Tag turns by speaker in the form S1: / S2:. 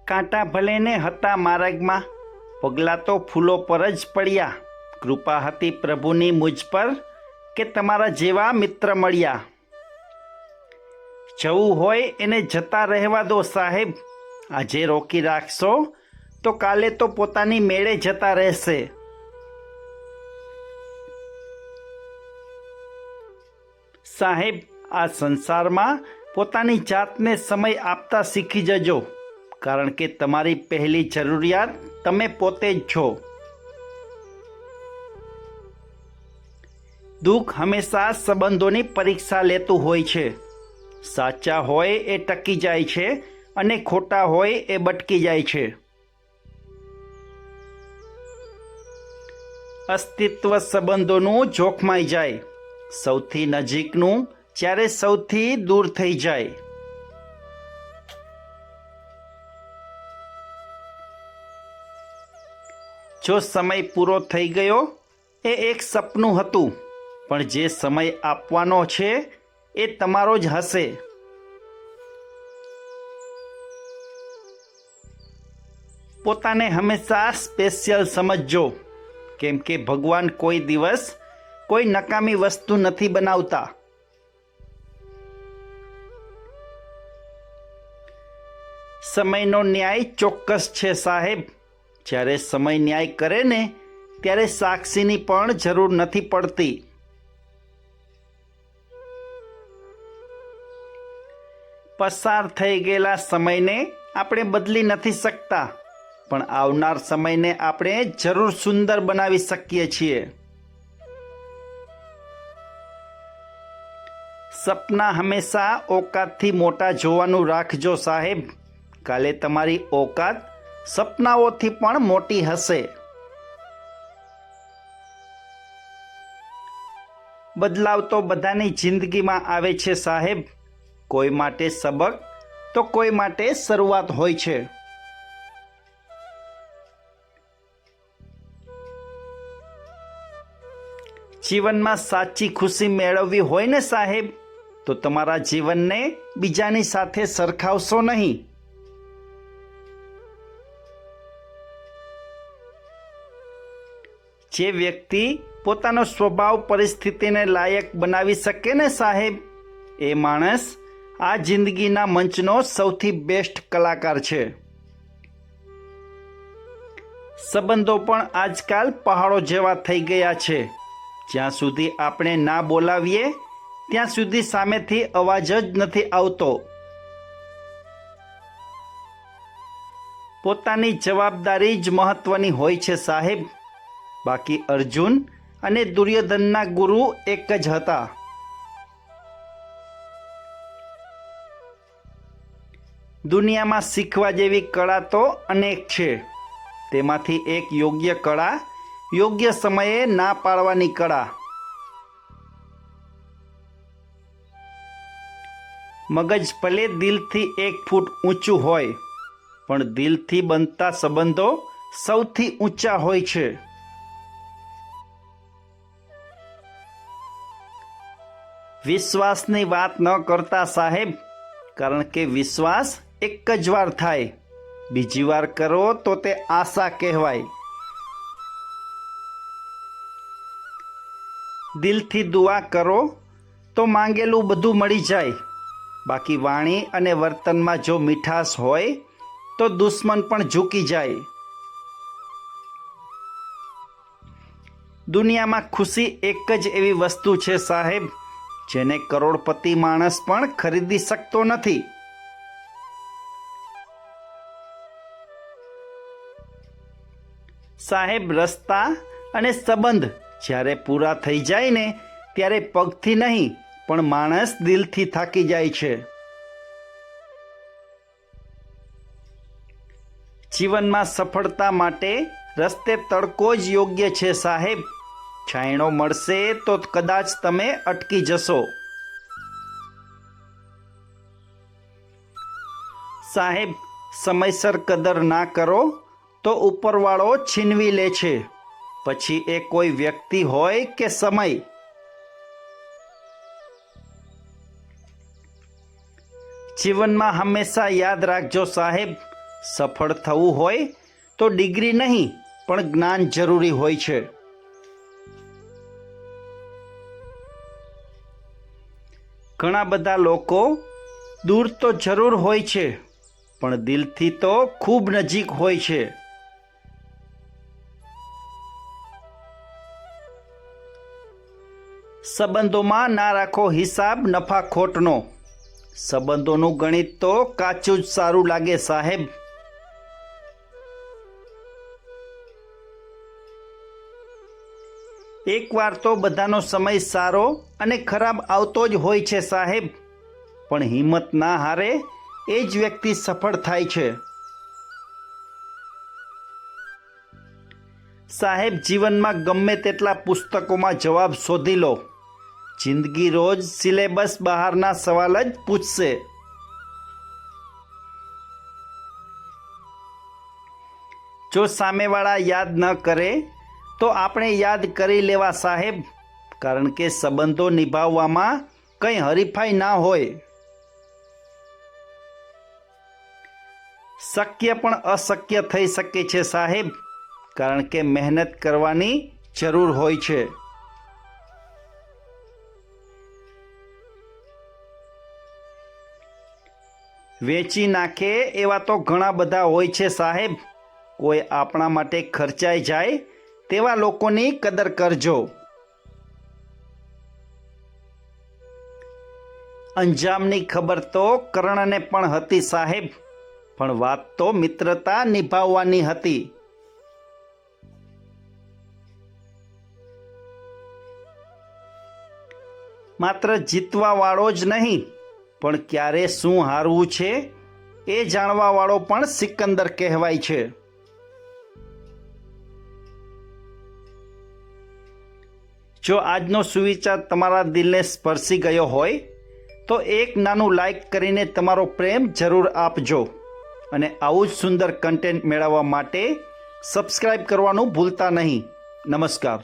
S1: કાંટા ભલે ને હતા માર્ગમાં, પગલાં તો ફૂલો પર જ પડ્યા. કૃપા હતી પ્રભુની મુજ પર કે તમારા જેવા મિત્ર મળ્યા. જવું હોય એને જતા રહેવા દો સાહેબ, આજે રોકી રાખશો તો કાલે તો પોતાની મેળે જતા રહેશે. સાહેબ, આ સંસારમાં પોતાની જાતને સમય આપતા શીખી જજો, કારણ કે તમારી પહેલી જરૂરિયાત તમે પોતે જ છો. દુઃખ હંમેશા સંબંધોની પરીક્ષા લેતું હોય છે. સાચા હોય એ ટકી જાય છે અને ખોટા હોય એ બટકી જાય છે. અસ્તિત્વ સંબંધોનું જોખમાઈ જાય, સૌથી નજીકનું જ્યારે સૌથી દૂર થઈ જાય. જો સમય પૂરો થઈ ગયો એ એક સપનું હતું, પણ જે સમય આપવાનો છે એ તમારો જ હશે. પોતાને હંમેશા સ્પેશિયલ સમજજો, કેમ કે ભગવાન કોઈ દિવસ કોઈ નકામી વસ્તુ નથી બનાવતા. સમયનો ન્યાય ચોક્કસ છે સાહેબ. જ્યારે સમય ન્યાય કરે ને ત્યારે સાક્ષીની પણ જરૂર નથી પડતી. પસાર થઈ ગયેલા સમયને આપણે બદલી નથી શકતા, પણ આવનાર સમયને આપણે જરૂર સુંદર બનાવી શકીએ છીએ. સપના હંમેશા ઓકાતથી મોટા જોવાનું રાખજો સાહેબ, કાલે તમારી ઓકાત સપનાઓથી પણ મોટી હશે. બદલાવ તો બધાની જિંદગીમાં આવે છે સાહેબ. કોઈ માટે સબક તો કોઈ માટે શરૂઆત હોય છે. જીવનમાં સાચી ખુશી મેળવવી હોય ને સાહેબ, તો તમારા જીવનને બીજાની સાથે સરખાવશો નહીં. જે વ્યક્તિ પોતાનો સ્વભાવ પરિસ્થિતિને લાયક બનાવી શકે ને સાહેબ, એ માણસ આ જિંદગીના મંચનો સૌથી બેસ્ટ કલાકાર છે. સંબંધો પણ આજકાલ પહાડો જેવા થઈ ગયા છે. જ્યાં સુધી આપણે ના બોલાવીએ ત્યાં સુધી સામેથી અવાજ જ નથી આવતો. પોતાની જવાબદારી જ મહત્વની હોય છે સાહેબ. બાકી અર્જુન અને દુર્યોધનના ગુરુ એક જ હતા. દુનિયામાં શીખવા જેવી કળા તો અનેક છે. તેમાંથી એક યોગ્ય કળા, યોગ્ય સમયે ના પાડવાની કળા. મગજ ભલે દિલથી 1 ફૂટ ઊંચું હોય, પણ દિલથી બનતા સંબંધો સૌથી ઊંચા હોય છે. વિશ્વાસની વાત ન કરતા સાહેબ, કારણ કે વિશ્વાસ એક જ વાર થાય, બીજી વાર કરો તો તે આશા કહેવાય. દિલથી દુઆ કરો તો માંગેલું બધું મળી જાય. બાકી વાણી અને વર્તનમાં જો મીઠાશ હોય તો દુશ્મન પણ ઝૂકી જાય. દુનિયામાં ખુશી એક જ એવી વસ્તુ છે સાહેબ, જેને કરોડપતિ માણસ પણ ખરીદી શકતો નથી. સાહેબ, રસ્તા અને સંબંધ જ્યારે પૂરા થઈ જાય ને ત્યારે પગથી નહીં પણ માણસ દિલથી થાકી જાય છે. જીવનમાં સફળતા માટે રસ્તે તડકો જ યોગ્ય છે સાહેબ. છાંયડો મળશે તો કદાચ તમે અટકી જશો. સાહેબ, સમયસર કદર ના કરો તો ઉપરવાળો છીનવી લે છે, પછી એ કોઈ વ્યક્તિ હોય કે સમય. જીવનમાં હંમેશા યાદ રાખજો સાહેબ, સફળ થવું હોય તો ડિગ્રી નહીં પણ જ્ઞાન જરૂરી હોય છે. ઘણા બધા લોકો દૂર તો જરૂર હોય છે પણ દિલથી તો ખૂબ નજીક હોય છે. સંબંધોમાં ના રાખો હિસાબ નફા ખોટનો. સંબંધોનું ગણિત તો કાચું જ સારું લાગે સાહેબ. એકવાર તો બધાનો સમય સારો અને ખરાબ આવતો જ હોય છે સાહેબ, પણ હિંમત ના હારે એ જ વ્યક્તિ સફળ થાય છે. સાહેબ, જીવનમાં ગમે તેટલા પુસ્તકોમાં જવાબ શોધી લો, જિંદગી રોજ સિલેબસ બહારના સવાલ જ પૂછશે. જો સામેવાળા યાદ ન કરે તો આપણે યાદ કરી લેવા સાહેબ, કારણ કે સંબંધો નિભાવવામાં કંઈ હરીફાઈ ના હોય. શક્ય પણ અશક્ય થઈ શકે છે સાહેબ, કારણ કે મહેનત કરવાની જરૂર હોય છે. વેચી નાખે એવા તો ઘણા બધા હોય છે સાહેબ. કોઈ આપણા માટે ખર્ચાઈ જાય તેવા લોકોની કદર કરજો. અંજામની ખબર તો કર્ણને પણ હતી સાહેબ, પણ વાત તો મિત્રતા નિભાવવાની હતી. માત્ર જીતવા વાળો જ નહીં પણ ક્યારે શું હારવું છે એ જાણવા વાળો પણ સિકંદર કહેવાય છે. જો આજનો સુવિચાર તમારા દિલને સ્પર્શી ગયો હોય તો એક નાનું લાઈક કરીને તમારો પ્રેમ જરૂર આપજો, અને આવું જ સુંદર કન્ટેન્ટ મેળવવા માટે સબસ્ક્રાઇબ કરવાનું ભૂલતા નહીં. નમસ્કાર.